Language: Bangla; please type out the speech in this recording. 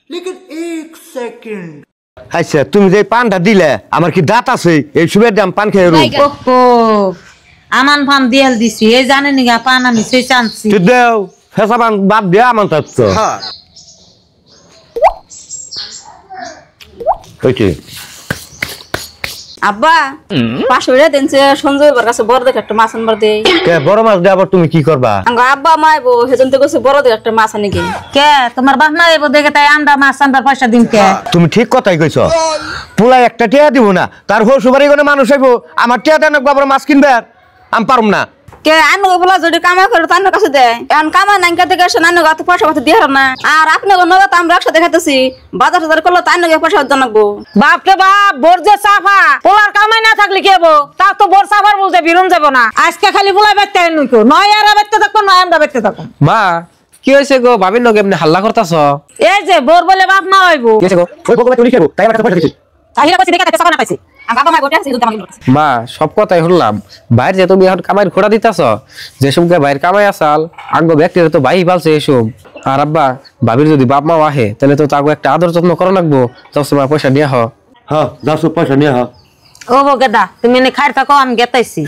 लेकिन एक सेकंड আচ্ছা তুমি যে পানটা দিলে আমার কি দাঁত আছে এই সুবের দাম পান খেয়ে রই ওহো আমান পান দিয়াল দিছি এই জানে নিগা পান আমি সেই চানছি তুই দেও ফেসা পান বাদ দে আমার তো हाँ ওইটি আব্বা 500 টাকা দেনছে সঞ্জয়বার কাছে বড় দেখে একটা মাছ আনবার দেই কে বড় মাছ দে আবার তুমি কি করবা আঙ্গ আব্বা মাইবো হেজন তো কইছে বড় দেখে একটা মাছ আনি কি কে তোমার বাপ না এবো দেখে তাই আমরা মাছ আনবার পয়সা দিন কে তুমি ঠিক কথাই কইছো পুলাই একটা টিয়া দিব না তার হসুবাড়ি কোনে মানুষ আইবো আমার টিয়া দেন বাবার মাছ কিনবে আমি পারুম না কে আনো বলা যদি কামাই করে তার কাছে দেয় এখন কামাই নাই কাতে গেছে নানো গাতে পয়সা পাতে দিয়ে না আর আপনি নগদ আমরা একসাথে দেখাতেছি বাজার টাজার করলে তার নাকি পয়সা জানাবো বাপ রে বাপ বোর যে সাফা পোলার কামাই না থাকলে কি হবো তা তো বোর সাফার বলতে বিরুম যাব না আজকে খালি পোলা বেচতে নইকো নয় আর বেচতে থাকবো নয় আমরা বেচতে থাকবো মা কি হইছে গো ভাবির লগে এমনি হাল্লা করতাছ এই যে বোর বলে বাপ মা হইবো কি আছে গো ওই বকলা তুই খাবো তাই আমার কাছে পয়সা দিছি তাহিরা কইছে দেখা সাফা না পাইছে বাবা মাই বটে আছে যদি আমাকে বলছে মা সব কথাই শুনলাম বাইরে যে তুমি এখন কামাইয়ের খোড়া দিতাছ যে সময় বাইরে কামাই আসাল আঙ্গ ব্যক্তিরা তো ভাই পালছে এসব আর আব্বা ভাবির যদি বাপ মা আহে তাহলে তো তাকে একটা আদর যত্ন করা লাগবো সবসময় পয়সা নিয়ে হ হ্যাঁ যাও পয়সা নিয়ে হ্যাঁ ও বো গেদা তুমি এনে খাইর থাকো আমি গেতাইছি